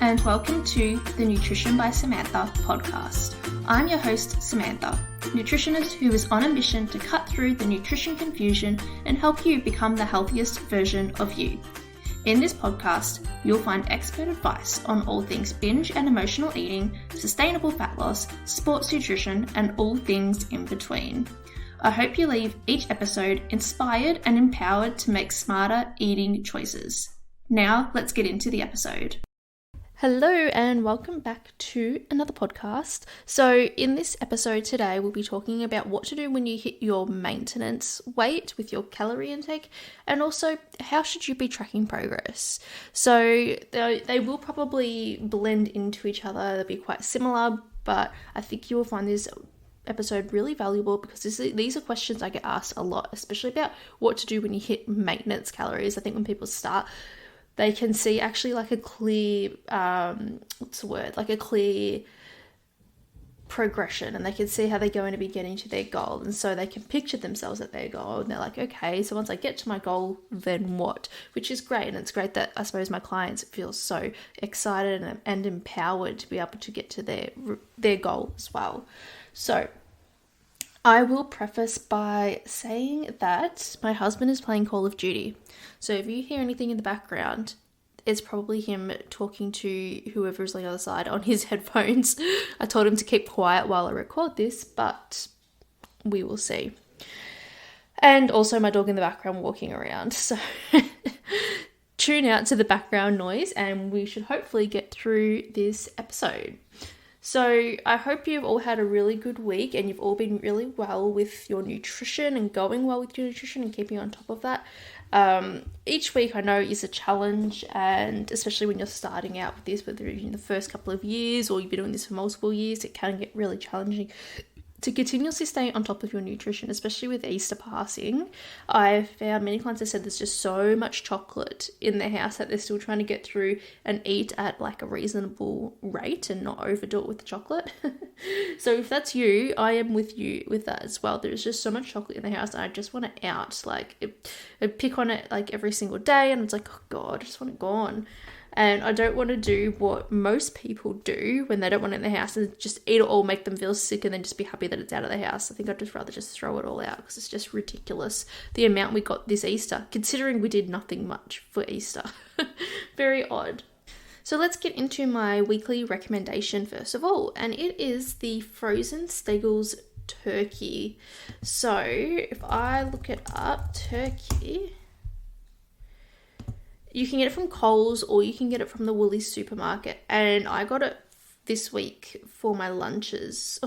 and welcome to the Nutrition by Samantha podcast. I'm your host, Samantha, nutritionist who is on a mission to cut through the nutrition confusion and help you become the healthiest version of you. In this podcast, you'll find expert advice on all things binge and emotional eating, sustainable fat loss, sports nutrition, and all things in between. I hope you leave each episode inspired and empowered to make smarter eating choices. Now, let's get into the episode. Hello and welcome back to another podcast. So in this episode today, we'll be talking about what to do when you hit your maintenance weight with your calorie intake, and also how should you be tracking progress. So they will probably blend into each other. They'll be quite similar, but I think you will find this episode really valuable because these are questions I get asked a lot, especially about what to do when you hit maintenance calories. I think when people start, they can see actually like a clear, like a clear progression, and they can see how they're going to be getting to their goal. And so they can picture themselves at their goal, and they're like, okay, so once I get to my goal, then what? Which is great. And it's great that I suppose my clients feel so excited and empowered to be able to get to their goal as well. So I will preface by saying that my husband is playing Call of Duty. So if you hear anything in the background, it's probably him talking to whoever's on the other side on his headphones. I told him to keep quiet while I record this, but we will see. And also my dog in the background walking around. So tune out to the background noise and we should hopefully get through this episode. So I hope you've all had a really good week and you've all been really well with your nutrition and going well with your nutrition and keeping on top of that. Each week I know is a challenge, and especially when you're starting out with this, whether in the first couple of years or you've been doing this for multiple years, it can get really challenging to continuously stay on top of your nutrition, especially with Easter passing. I've found many clients have said there's just so much chocolate in their house that they're still trying to get through and eat at like a reasonable rate and not overdo it with the chocolate. So if that's you, I am with you with that as well. There's just so much chocolate in the house and I just want it out. Like I pick on it like every single day and it's like, oh God, I just want it gone. And I don't want to do what most people do when they don't want it in the house and just eat it all, make them feel sick, and then just be happy that it's out of the house. I think I'd just rather just throw it all out because it's just ridiculous the amount we got this Easter, considering we did nothing much for Easter. Very odd. So let's get into my weekly recommendation first of all, and it is the frozen Steggles turkey. So if I look it up, turkey, you can get it from Coles or you can get it from the Woolies supermarket. And I got it last week for my lunches.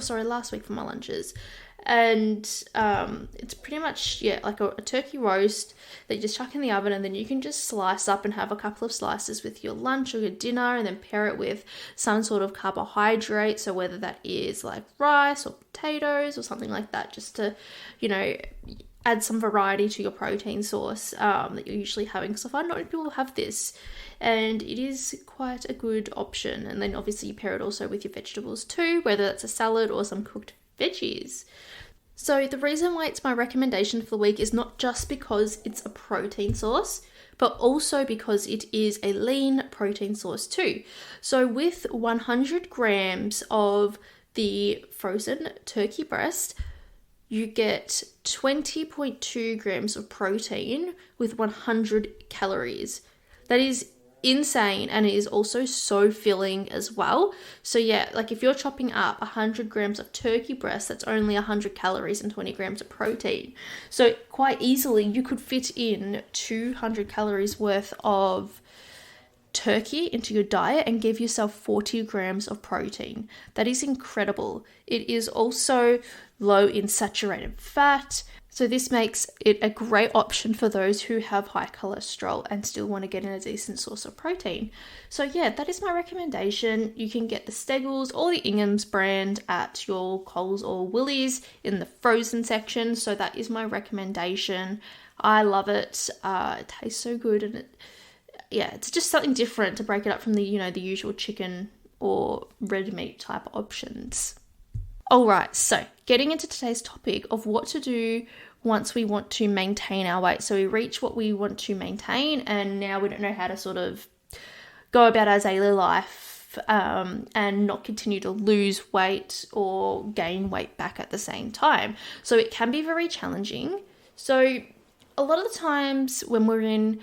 And it's pretty much, like a turkey roast that you just chuck in the oven, and then you can just slice up and have a couple of slices with your lunch or your dinner, and then pair it with some sort of carbohydrate. So whether that is like rice or potatoes or something like that, just to, add some variety to your protein source that you're usually having. So I find not many people have this, and it is quite a good option. And then obviously you pair it also with your vegetables too, whether that's a salad or some cooked veggies. So the reason why it's my recommendation for the week is not just because it's a protein source, but also because it is a lean protein source too. So with 100 grams of the frozen turkey breast, you get 20.2 grams of protein with 100 calories. That is insane, and it is also so filling as well. So like if you're chopping up 100 grams of turkey breast, that's only 100 calories and 20 grams of protein. So quite easily you could fit in 200 calories worth of turkey into your diet and give yourself 40 grams of protein. That is incredible. It is also low in saturated fat, so this makes it a great option for those who have high cholesterol and still want to get in a decent source of protein. So that is my recommendation. You can get the Steggles or the Ingham's brand at your Coles or Woolies in the frozen section. So that is my recommendation. I love it. It tastes so good, and it's just something different to break it up from the the usual chicken or red meat type options. Alright, so getting into today's topic of what to do once we want to maintain our weight. So we reach what we want to maintain, and now we don't know how to sort of go about our daily life and not continue to lose weight or gain weight back at the same time. So it can be very challenging. So a lot of the times when we're in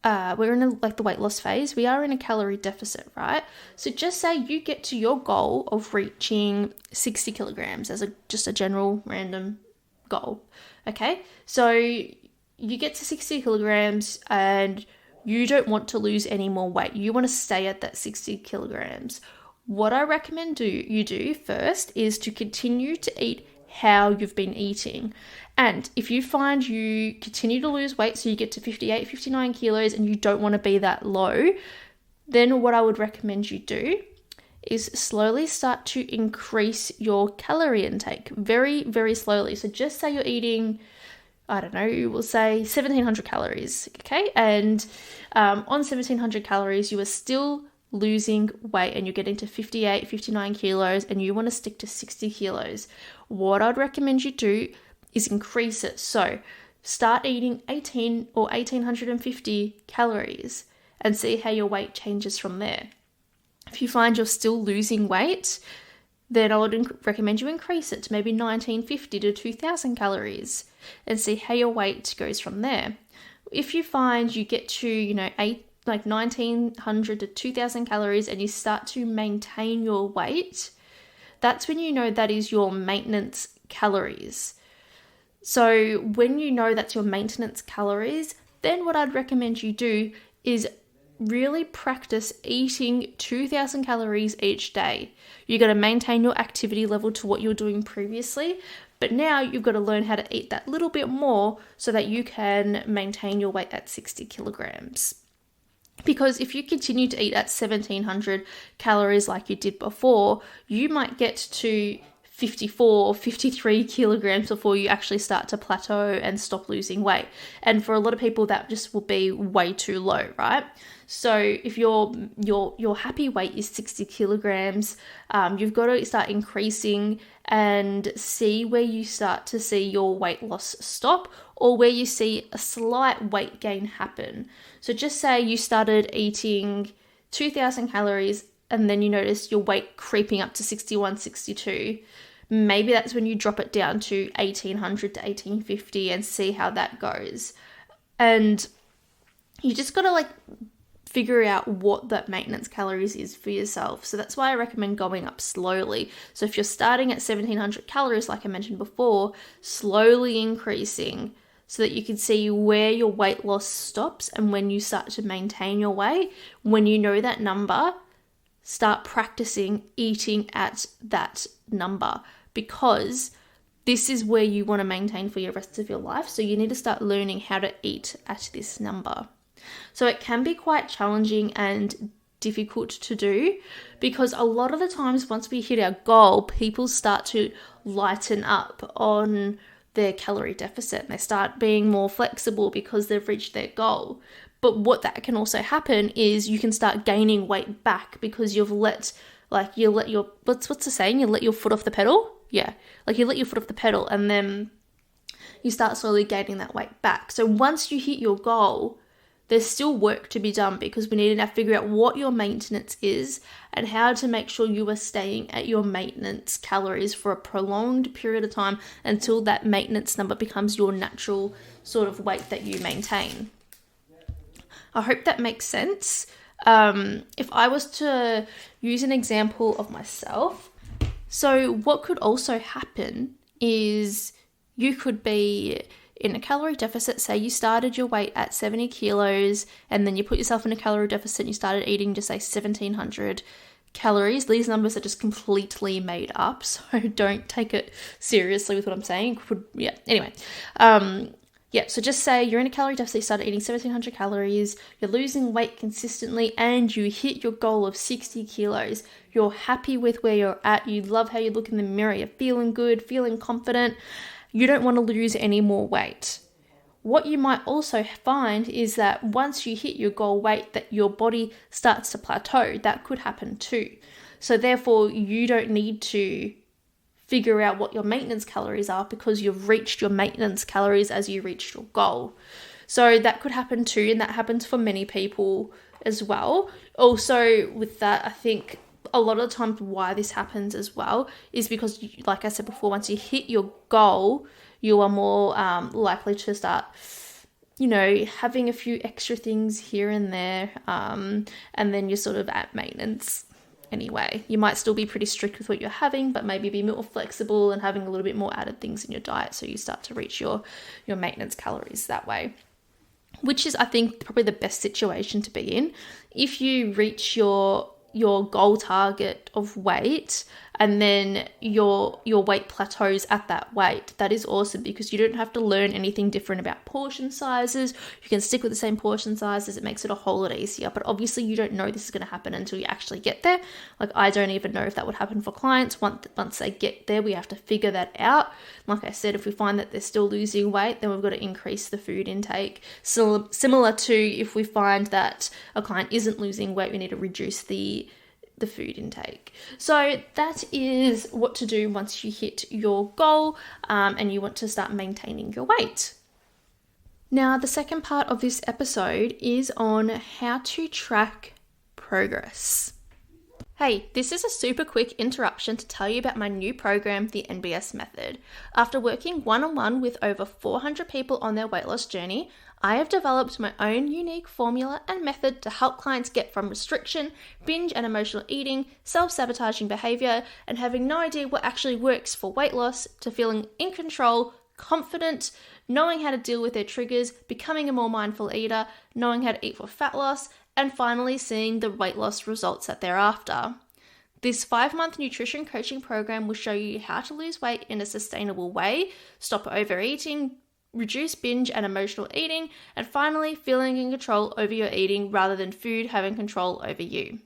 like the weight loss phase, we are in a calorie deficit, right? So just say you get to your goal of reaching 60 kilograms as just a general random goal. Okay, so you get to 60 kilograms and you don't want to lose any more weight. You want to stay at that 60 kilograms. What I recommend you do first is to continue to eat how you've been eating. And if you find you continue to lose weight, so you get to 58, 59 kilos and you don't want to be that low, then what I would recommend you do is slowly start to increase your calorie intake very, very slowly. So just say you're eating, I don't know, we'll say 1700 calories, okay? And on 1700 calories, you are still losing weight and you're getting to 58, 59 kilos and you want to stick to 60 kilos. What I'd recommend you do is increase it. So start eating 18 or 1850 calories and see how your weight changes from there. If you find you're still losing weight, then I would recommend you increase it to maybe 1950 to 2000 calories and see how your weight goes from there. If you find you get to, like 1900 to 2000 calories and you start to maintain your weight, that's when you know that is your maintenance calories. So when you know that's your maintenance calories, then what I'd recommend you do is really practice eating 2000 calories each day. You're going to maintain your activity level to what you were doing previously, but now you've got to learn how to eat that little bit more so that you can maintain your weight at 60 kilograms. Because if you continue to eat at 1700 calories like you did before, you might get to 54 or 53 kilograms before you actually start to plateau and stop losing weight. And for a lot of people, that just will be way too low, right? So if your happy weight is 60 kilograms, you've got to start increasing and see where you start to see your weight loss stop or where you see a slight weight gain happen. So just say you started eating 2000 calories and then you notice your weight creeping up to 61, 62. Maybe that's when you drop it down to 1800 to 1850 and see how that goes. And you just got to figure out what that maintenance calories is for yourself. So that's why I recommend going up slowly. So if you're starting at 1700 calories, like I mentioned before, slowly increasing so that you can see where your weight loss stops and when you start to maintain your weight. When you know that number, start practicing eating at that number, because this is where you want to maintain for your rest of your life. So you need to start learning how to eat at this number. So it can be quite challenging and difficult to do, because a lot of the times once we hit our goal, people start to lighten up on their calorie deficit and they start being more flexible because they've reached their goal. But what that can also happen is you can start gaining weight back because you let your, what's the saying? You let your foot off the pedal? Yeah, you let your foot off the pedal and then you start slowly gaining that weight back. So once you hit your goal, there's still work to be done, because we need to now figure out what your maintenance is and how to make sure you are staying at your maintenance calories for a prolonged period of time until that maintenance number becomes your natural sort of weight that you maintain. I hope that makes sense. If I was to use an example of myself, so what could also happen is you could be in a calorie deficit. Say you started your weight at 70 kilos and then you put yourself in a calorie deficit and you started eating just say 1700 calories. These numbers are just completely made up, so don't take it seriously with what I'm saying. So just say you're in a calorie deficit, you started eating 1700 calories, you're losing weight consistently and you hit your goal of 60 kilos. You're happy with where you're at, you love how you look in the mirror, you're feeling good, feeling confident. You don't want to lose any more weight. What you might also find is that once you hit your goal weight, that your body starts to plateau. That could happen too. So therefore, you don't need to figure out what your maintenance calories are, because you've reached your maintenance calories as you reached your goal. So that could happen too, and that happens for many people as well. Also with that, I think a lot of the times why this happens as well is because, like I said before, once you hit your goal, you are more likely to start, having a few extra things here and there, and then you're sort of at maintenance anyway. You might still be pretty strict with what you're having, but maybe be more flexible and having a little bit more added things in your diet, so you start to reach your maintenance calories that way, which is, I think, probably the best situation to be in. If you reach your goal target of weight and then your weight plateaus at that weight, that is awesome, because you don't have to learn anything different about portion sizes. You can stick with the same portion sizes. It makes it a whole lot easier. But obviously you don't know this is going to happen until you actually get there. Like, I don't even know if that would happen for clients. Once they get there, we have to figure that out. Like I said, if we find that they're still losing weight, then we've got to increase the food intake. So similar to if we find that a client isn't losing weight, we need to reduce the food intake. So that is what to do once you hit your goal, and you want to start maintaining your weight. Now, the second part of this episode is on how to track progress. Hey, this is a super quick interruption to tell you about my new program, the NBS Method. After working one-on-one with over 400 people on their weight loss journey, I have developed my own unique formula and method to help clients get from restriction, binge and emotional eating, self-sabotaging behavior, and having no idea what actually works for weight loss, to feeling in control, confident, knowing how to deal with their triggers, becoming a more mindful eater, knowing how to eat for fat loss, and finally seeing the weight loss results that they're after. This 5-month nutrition coaching program will show you how to lose weight in a sustainable way, stop overeating, reduce binge and emotional eating, and finally feeling in control over your eating rather than food having control over you.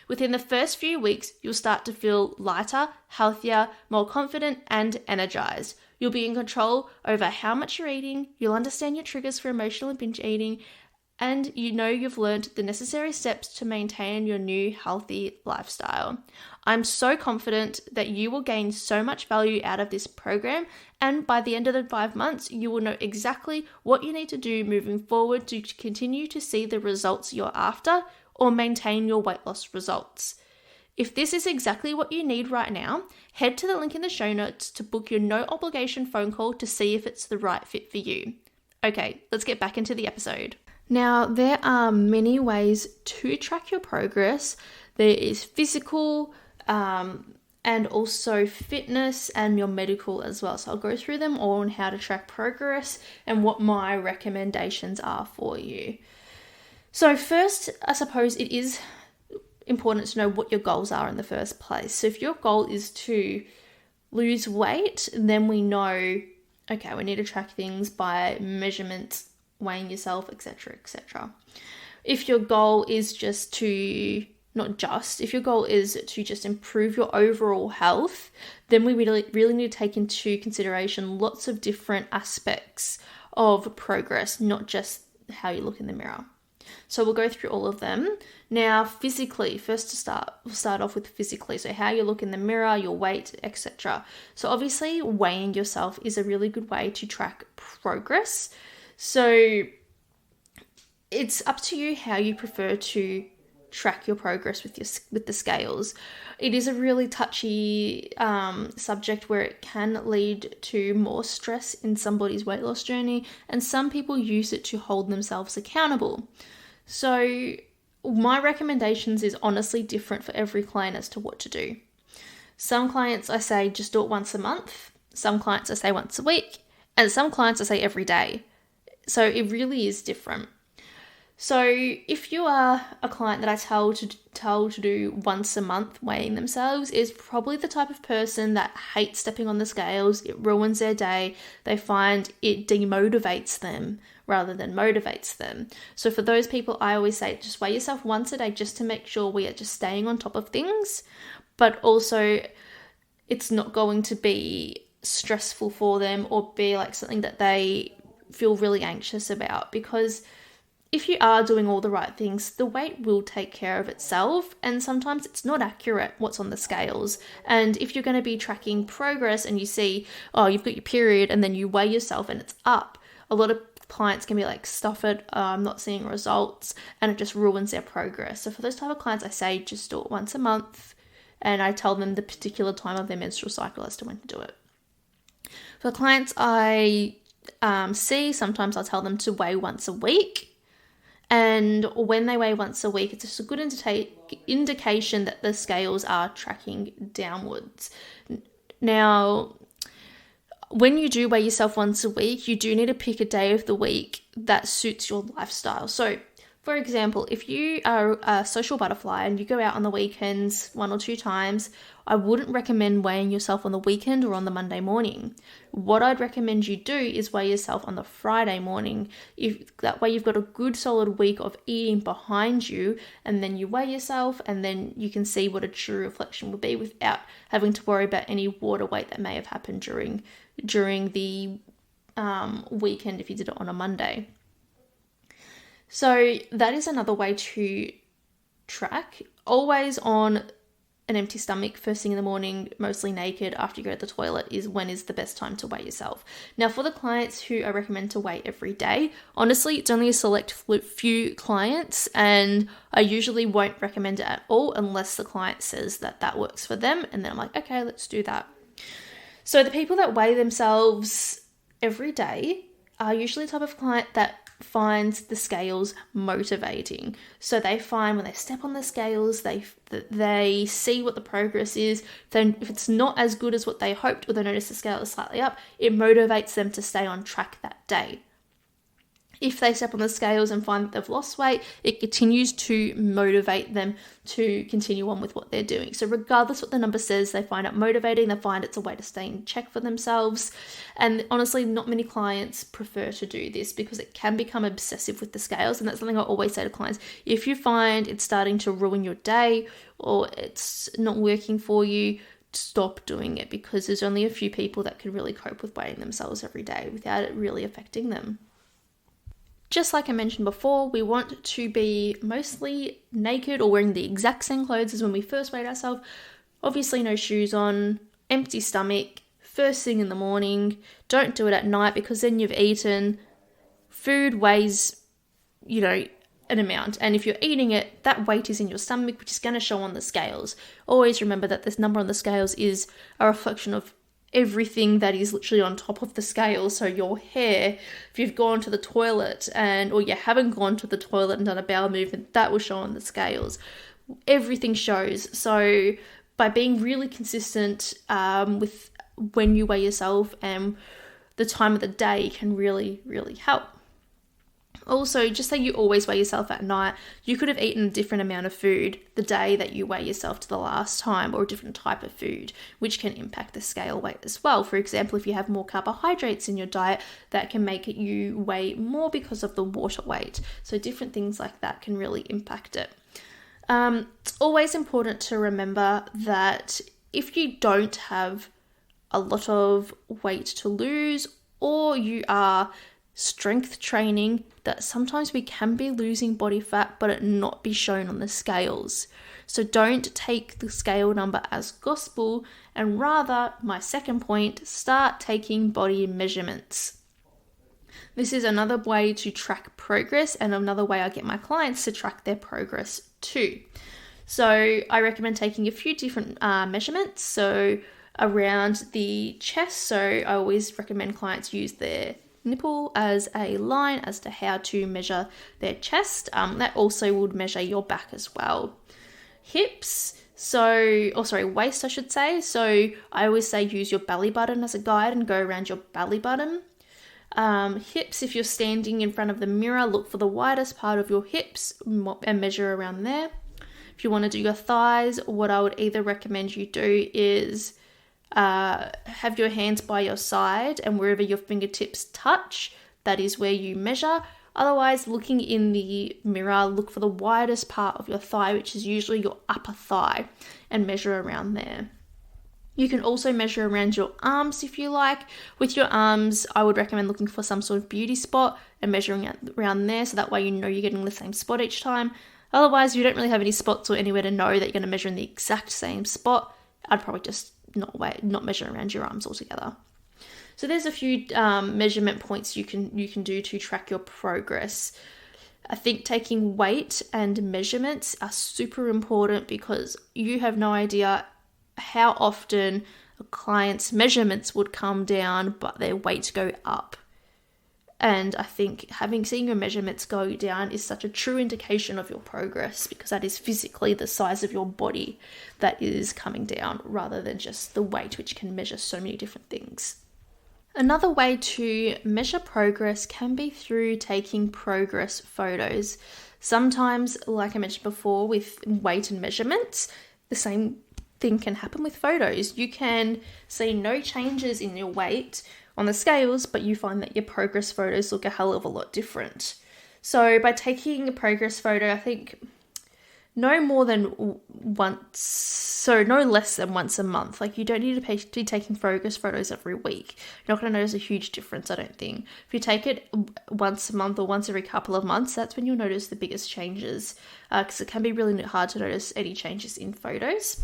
Within the first few weeks, you'll start to feel lighter, healthier, more confident, and energized. You'll be in control over how much you're eating, you'll understand your triggers for emotional and binge eating, and you've learned the necessary steps to maintain your new healthy lifestyle. I'm so confident that you will gain so much value out of this program, and by the end of the 5 months, you will know exactly what you need to do moving forward to continue to see the results you're after or maintain your weight loss results. If this is exactly what you need right now, head to the link in the show notes to book your no obligation phone call to see if it's the right fit for you. Okay, let's get back into the episode. Now, there are many ways to track your progress. There is physical, and also fitness, and your medical as well. So I'll go through them all on how to track progress and what my recommendations are for you. So first, I suppose it is important to know what your goals are in the first place. So if your goal is to lose weight, then we know, okay, we need to track things by measurements, weighing yourself, etc., etc. If your goal is if your goal is to just improve your overall health, then we really need to take into consideration lots of different aspects of progress, not just how you look in the mirror. So we'll go through all of them. Now, physically, we'll start off with physically. So how you look in the mirror, your weight, etc. So obviously, weighing yourself is a really good way to track progress. So it's up to you how you prefer to track your progress with the scales. It is a really touchy subject where it can lead to more stress in somebody's weight loss journey, and some people use it to hold themselves accountable. So my recommendations is honestly different for every client as to what to do. Some clients I say just do it once a month, some clients I say once a week, and some clients I say every day. So it really is different. So if you are a client that I tell to do once a month weighing themselves, is probably the type of person that hates stepping on the scales. It ruins their day. They find it demotivates them rather than motivates them. So for those people, I always say just weigh yourself once a day just to make sure we are just staying on top of things. But also it's not going to be stressful for them or be like something that they feel really anxious about, because if you are doing all the right things, the weight will take care of itself, and sometimes it's not accurate what's on the scales. And if you're going to be tracking progress and you see, oh, you've got your period, and then you weigh yourself and it's up, a lot of clients can be like, stuff it, I'm not seeing results, and it just ruins their progress. So for those type of clients, I say just do it once a month, and I tell them the particular time of their menstrual cycle as to when to do it. For clients I see, sometimes I'll tell them to weigh once a week. And when they weigh once a week, it's just a good indication that the scales are tracking downwards. Now, when you do weigh yourself once a week, you do need to pick a day of the week that suits your lifestyle. So, for example, if you are a social butterfly and you go out on the weekends 1 or 2 times, I wouldn't recommend weighing yourself on the weekend or on the Monday morning. What I'd recommend you do is weigh yourself on the Friday morning. That way you've got a good solid week of eating behind you, and then you weigh yourself, and then you can see what a true reflection would be without having to worry about any water weight that may have happened during the weekend if you did it on a Monday. So that is another way to track. Always on an empty stomach, first thing in the morning, mostly naked after you go to the toilet, is when is the best time to weigh yourself. Now, for the clients who I recommend to weigh every day, honestly, it's only a select few clients, and I usually won't recommend it at all unless the client says that that works for them, and then I'm like, okay, let's do that. So the people that weigh themselves every day are usually the type of client that finds the scales motivating. So they find when they step on the scales, they see what the progress is. Then if it's not as good as what they hoped, or they notice the scale is slightly up, it motivates them to stay on track that day. If they step on the scales and find that they've lost weight, it continues to motivate them to continue on with what they're doing. So regardless what the number says, they find it motivating, they find it's a way to stay in check for themselves. And honestly, not many clients prefer to do this because it can become obsessive with the scales. And that's something I always say to clients. If you find it's starting to ruin your day or it's not working for you, stop doing it, because there's only a few people that can really cope with weighing themselves every day without it really affecting them. Just like I mentioned before, we want to be mostly naked or wearing the exact same clothes as when we first weighed ourselves. Obviously no shoes on, empty stomach, first thing in the morning. Don't do it at night because then you've eaten. Food weighs, an amount. And if you're eating it, that weight is in your stomach, which is going to show on the scales. Always remember that this number on the scales is a reflection of everything that is literally on top of the scale. So your hair, if you've gone to the toilet or you haven't gone to the toilet and done a bowel movement, that will show on the scales. Everything shows. So by being really consistent with when you weigh yourself and the time of the day can really, really help. Also, just say you always weigh yourself at night, you could have eaten a different amount of food the day that you weigh yourself to the last time, or a different type of food, which can impact the scale weight as well. For example, if you have more carbohydrates in your diet, that can make you weigh more because of the water weight. So different things like that can really impact it. It's always important to remember that if you don't have a lot of weight to lose, or you are strength training, that sometimes we can be losing body fat but it not be shown on the scales. So don't take the scale number as gospel, and rather, my second point, start taking body measurements. This is another way to track progress, and another way I get my clients to track their progress too. So I recommend taking a few different measurements. So around the chest, so I always recommend clients use their nipple as a line as to how to measure their chest. That also would measure your back as well. Hips, waist I should say. So I always say use your belly button as a guide and go around your belly button. Hips, if you're standing in front of the mirror, look for the widest part of your hips and measure around there. If you want to do your thighs, what I would either recommend you do is have your hands by your side, and wherever your fingertips touch, that is where you measure. Otherwise, looking in the mirror, look for the widest part of your thigh, which is usually your upper thigh, and measure around there. You can also measure around your arms if you like. With your arms, I would recommend looking for some sort of beauty spot and measuring around there, so that way you know you're getting the same spot each time. Otherwise, if you don't really have any spots or anywhere to know that you're going to measure in the exact same spot, I'd probably just not measure around your arms altogether. So there's a few measurement points you can do to track your progress. I think taking weight and measurements are super important because you have no idea how often a client's measurements would come down, but their weight go up. And I think seeing your measurements go down is such a true indication of your progress, because that is physically the size of your body that is coming down, rather than just the weight, which can measure so many different things. Another way to measure progress can be through taking progress photos. Sometimes, like I mentioned before, with weight and measurements, the same thing can happen with photos. You can see no changes in your weight on the scales, but you find that your progress photos look a hell of a lot different. So by taking a progress photo, I think no less than once a month. Like, you don't need to be taking progress photos every week. You're not going to notice a huge difference, I don't think. If you take it once a month or once every couple of months, that's when you'll notice the biggest changes, because it can be really hard to notice any changes in photos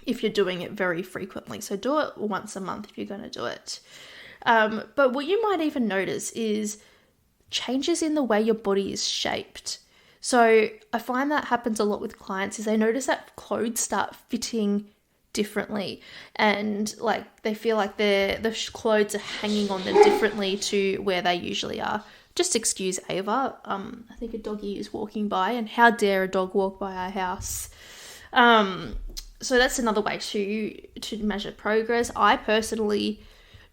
if you're doing it very frequently. So do it once a month if you're going to do it. But what you might even notice is changes in the way your body is shaped. So I find that happens a lot with clients, is they notice that clothes start fitting differently, and like they feel like the clothes are hanging on them differently to where they usually are. Just excuse Ava. I think a doggy is walking by, and how dare a dog walk by our house? So that's another way to measure progress. I personally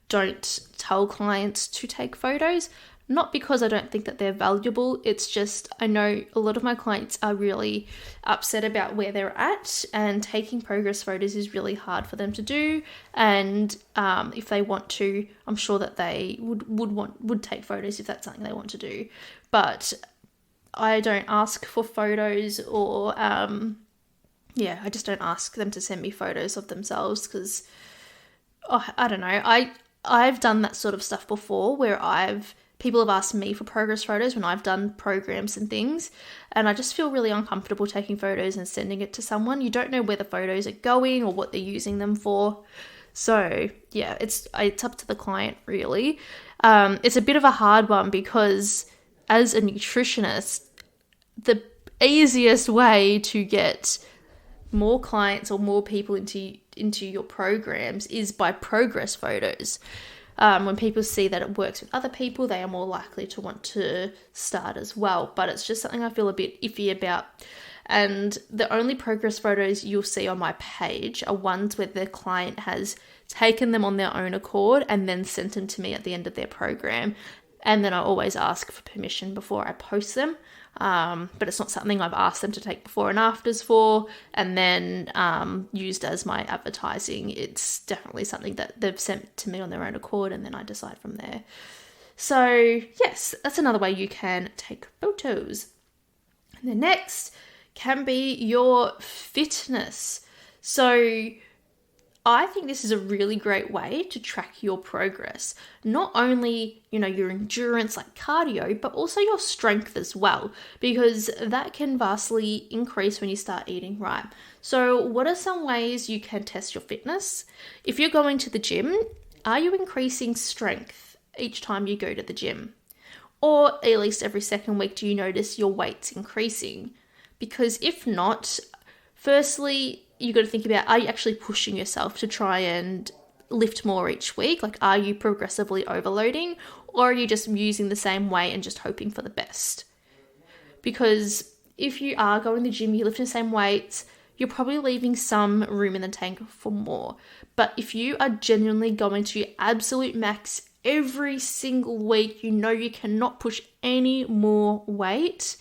don't tell clients to take photos, not because I don't think that they're valuable. It's just I know a lot of my clients are really upset about where they're at, and taking progress photos is really hard for them to do. And if they want to, I'm sure that they would take photos if that's something they want to do. But I don't ask for photos, or I just don't ask them to send me photos of themselves, because I don't know. I've done that sort of stuff before, where people have asked me for progress photos when I've done programs and things, and I just feel really uncomfortable taking photos and sending it to someone. You don't know where the photos are going or what they're using them for. So yeah, it's up to the client, really. It's a bit of a hard one, because as a nutritionist, the easiest way to get more clients or more people into your programs is by progress photos. When people see that it works with other people, they are more likely to want to start as well. But it's just something I feel a bit iffy about. And the only progress photos you'll see on my page are ones where the client has taken them on their own accord and then sent them to me at the end of their program. And then I always ask for permission before I post them. But it's not something I've asked them to take before and afters for and then used as my advertising. It's definitely something that they've sent to me on their own accord, and then I decide from there. So yes, that's another way you can take photos. And the next can be your fitness. So I think this is a really great way to track your progress. Not only, your endurance like cardio, but also your strength as well, because that can vastly increase when you start eating right. So what are some ways you can test your fitness? If you're going to the gym, are you increasing strength each time you go to the gym? Or at least every second week, do you notice your weight's increasing? Because if not, firstly, you got to think about, are you actually pushing yourself to try and lift more each week? Like, are you progressively overloading, or are you just using the same weight and just hoping for the best? Because if you are going to the gym, you lift the same weights, you're probably leaving some room in the tank for more. But if you are genuinely going to your absolute max every single week, you cannot push any more weight,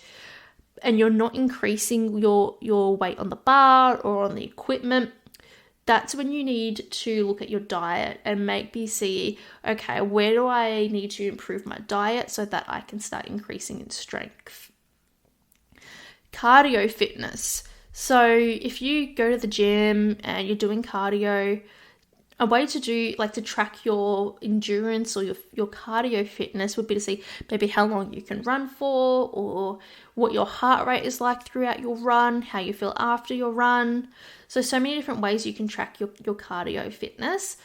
and you're not increasing your weight on the bar or on the equipment, that's when you need to look at your diet and maybe see, okay, where do I need to improve my diet so that I can start increasing in strength? Cardio fitness. So if you go to the gym and you're doing cardio, a way to track your endurance or your cardio fitness would be to see maybe how long you can run for, or what your heart rate is like throughout your run, how you feel after your run. So many different ways you can track your cardio fitness.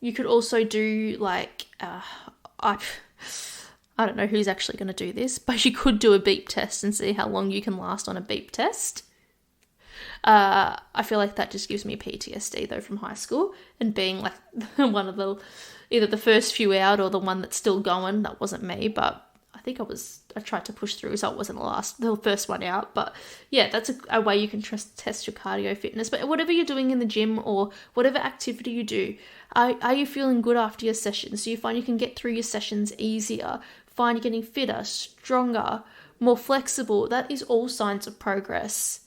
You could also do like, I don't know who's actually going to do this, but you could do a beep test and see how long you can last on a beep test. I feel like that just gives me PTSD though from high school, and being like one of the, either the first few out or the one that's still going. That wasn't me, but I think I tried to push through, so it wasn't the first one out. But yeah, that's a way you can test your cardio fitness. But whatever you're doing in the gym or whatever activity you do, are you feeling good after your sessions? Do you find you can get through your sessions easier? Find you're getting fitter, stronger, more flexible? That is all signs of progress.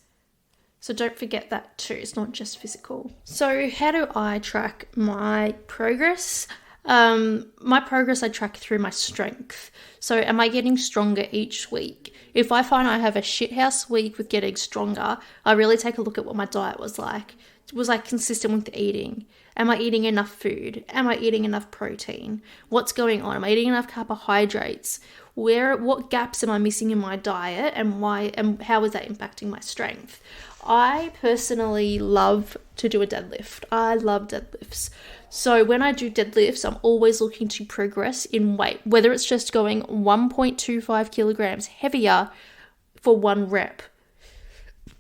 So don't forget that too. It's not just physical. So how do I track my progress? My progress I track through my strength. So am I getting stronger each week? If I find I have a shithouse week with getting stronger, I really take a look at what my diet was like. Was I consistent with the eating? Am I eating enough food? Am I eating enough protein? What's going on? Am I eating enough carbohydrates? What gaps am I missing in my diet, and why, and how is that impacting my strength? I personally love to do a deadlift. I love deadlifts. So when I do deadlifts, I'm always looking to progress in weight, whether it's just going 1.25 kilograms heavier for one rep.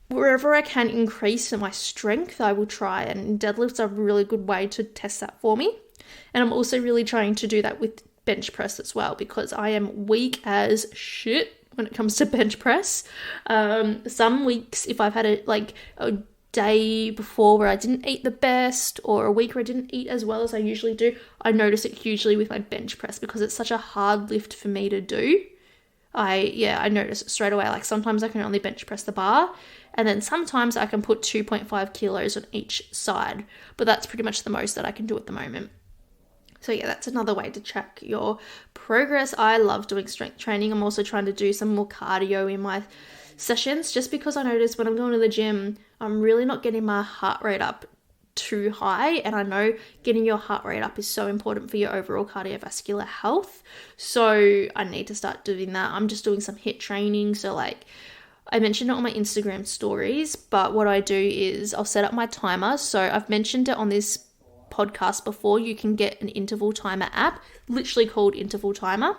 Wherever I can increase my strength, I will try, and deadlifts are a really good way to test that for me. And I'm also really trying to do that with bench press as well, because I am weak as shit when it comes to bench press. Some weeks, if I've had a day before where I didn't eat the best, or a week where I didn't eat as well as I usually do, I notice it hugely with my bench press because it's such a hard lift for me to do. I notice it straight away. Like sometimes I can only bench press the bar, and then sometimes I can put 2.5 kilos on each side, but that's pretty much the most that I can do at the moment. So yeah, that's another way to track your progress. I love doing strength training. I'm also trying to do some more cardio in my sessions, just because I notice when I'm going to the gym, I'm really not getting my heart rate up too high, and I know getting your heart rate up is so important for your overall cardiovascular health. So I need to start doing that. I'm just doing some HIIT training. So like I mentioned it on my Instagram stories, but what I do is I'll set up my timer. So I've mentioned it on this podcast before. You can get an interval timer app, literally called Interval Timer.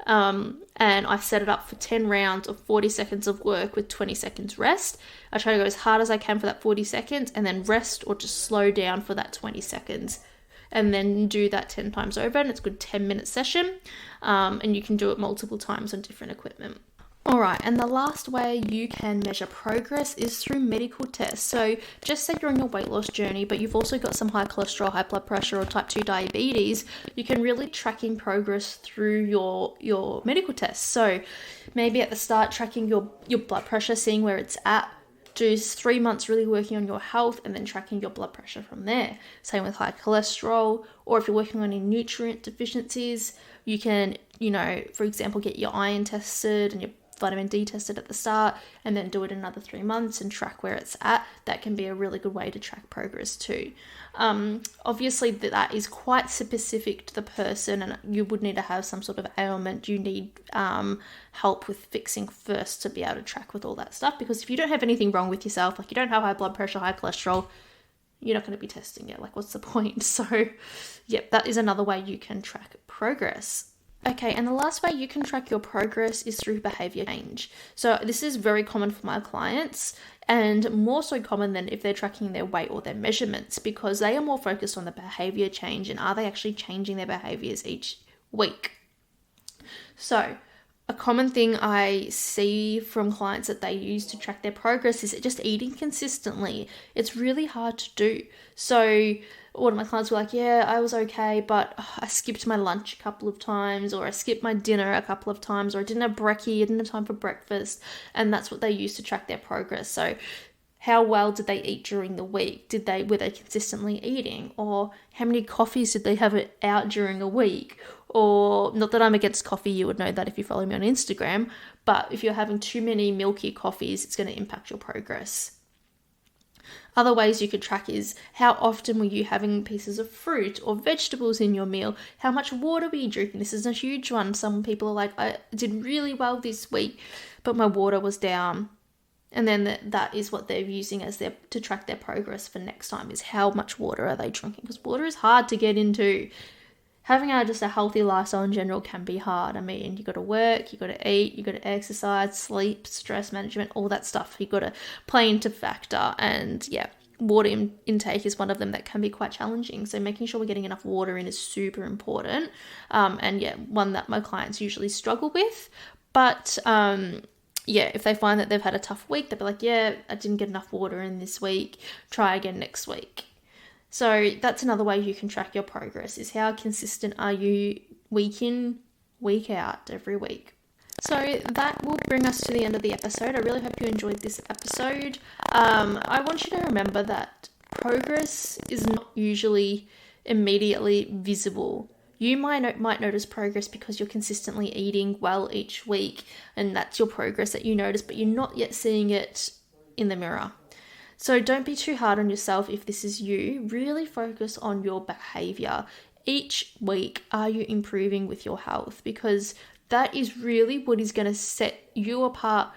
And I set it up for 10 rounds of 40 seconds of work with 20 seconds rest. I try to go as hard as I can for that 40 seconds and then rest or just slow down for that 20 seconds. And then do that 10 times over, and it's a good 10-minute session. And you can do it multiple times on different equipment. All right, and the last way you can measure progress is through medical tests. So just say you're on your weight loss journey, but you've also got some high cholesterol, high blood pressure, or type 2 diabetes, you can really tracking progress through your medical tests. So maybe at the start, tracking your blood pressure, seeing where it's at. Do 3 months really working on your health and then tracking your blood pressure from there. Same with high cholesterol, or if you're working on any nutrient deficiencies, you can, for example, get your iron tested and your vitamin D tested at the start, and then do it another 3 months and track where it's at. That can be a really good way to track progress too. Obviously that is quite specific to the person, and you would need to have some sort of ailment you need help with fixing first to be able to track with all that stuff, because if you don't have anything wrong with yourself, like you don't have high blood pressure, high cholesterol, you're not going to be testing it. Like, what's the point? So yep, that is another way you can track progress. Okay, and the last way you can track your progress is through behavior change. So this is very common for my clients, and more so common than if they're tracking their weight or their measurements, because they are more focused on the behavior change and are they actually changing their behaviors each week. So a common thing I see from clients that they use to track their progress is just eating consistently. It's really hard to do. So one of my clients were like, yeah, I was okay, but I skipped my lunch a couple of times, or I skipped my dinner a couple of times, or I didn't have brekkie, I didn't have time for breakfast. And that's what they use to track their progress. So how well did they eat during the week? Were they consistently eating? Or how many coffees did they have out during a week? Or, not that I'm against coffee, you would know that if you follow me on Instagram, but if you're having too many milky coffees, it's going to impact your progress. Other ways you could track is how often were you having pieces of fruit or vegetables in your meal? How much water were you drinking? This is a huge one. Some people are like, I did really well this week, but my water was down. And then that is what they're using as to track their progress for next time, is how much water are they drinking, because water is hard to get into. Having just a healthy lifestyle in general can be hard. I mean, you got to work, you got to eat, you got to exercise, sleep, stress management, all that stuff you got to play into factor. And yeah, water intake is one of them that can be quite challenging. So making sure we're getting enough water in is super important. And yeah, one that my clients usually struggle with. But yeah, if they find that they've had a tough week, they'll be like, yeah, I didn't get enough water in this week, try again next week. So that's another way you can track your progress, is how consistent are you week in, week out, every week. So that will bring us to the end of the episode. I really hope you enjoyed this episode. I want you to remember that progress is not usually immediately visible. You might notice progress because you're consistently eating well each week, and that's your progress that you notice, but you're not yet seeing it in the mirror. So don't be too hard on yourself if this is you. Really focus on your behavior. Each week, are you improving with your health? Because that is really what is going to set you apart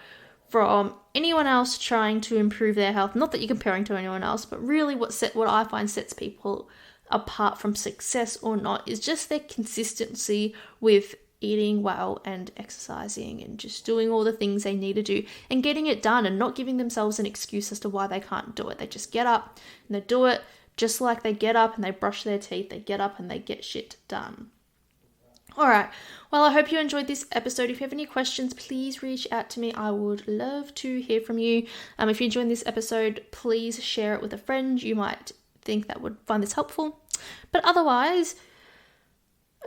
from anyone else trying to improve their health. Not that you're comparing to anyone else, but really what I find sets people apart from success or not is just their consistency with eating well and exercising and just doing all the things they need to do and getting it done, and not giving themselves an excuse as to why they can't do it. They just get up and they do it, just like they get up and they brush their teeth, they get up and they get shit done. All right. Well, I hope you enjoyed this episode. If you have any questions, please reach out to me. I would love to hear from you. If you enjoyed this episode, please share it with a friend you might think that would find this helpful. But otherwise,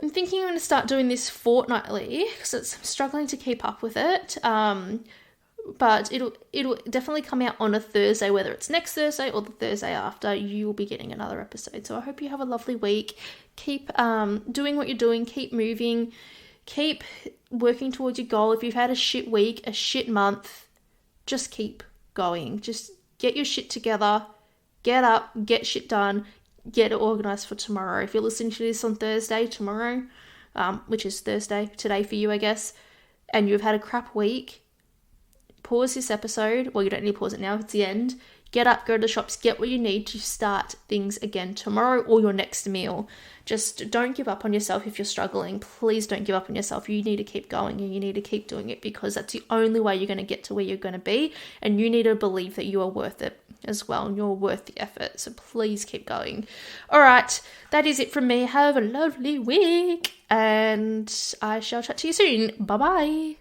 I'm thinking I'm going to start doing this fortnightly because I'm struggling to keep up with it. But it'll definitely come out on a Thursday, whether it's next Thursday or the Thursday after. You will be getting another episode. So I hope you have a lovely week. Keep doing what you're doing. Keep moving. Keep working towards your goal. If you've had a shit week, a shit month, just keep going. Just get your shit together. Get up. Get shit done. Get it organized for tomorrow. If you're listening to this on Thursday, tomorrow, which is Thursday today for you, I guess, and you've had a crap week, pause this episode. Well, you don't need to pause it now. It's the end. Get up, go to the shops, get what you need to start things again tomorrow or your next meal. Just don't give up on yourself if you're struggling. Please don't give up on yourself. You need to keep going and you need to keep doing it, because that's the only way you're going to get to where you're going to be. And you need to believe that you are worth it as well, and you're worth the effort. So please keep going. All right, that is it from me. Have a lovely week, and I shall chat to you soon. Bye-bye.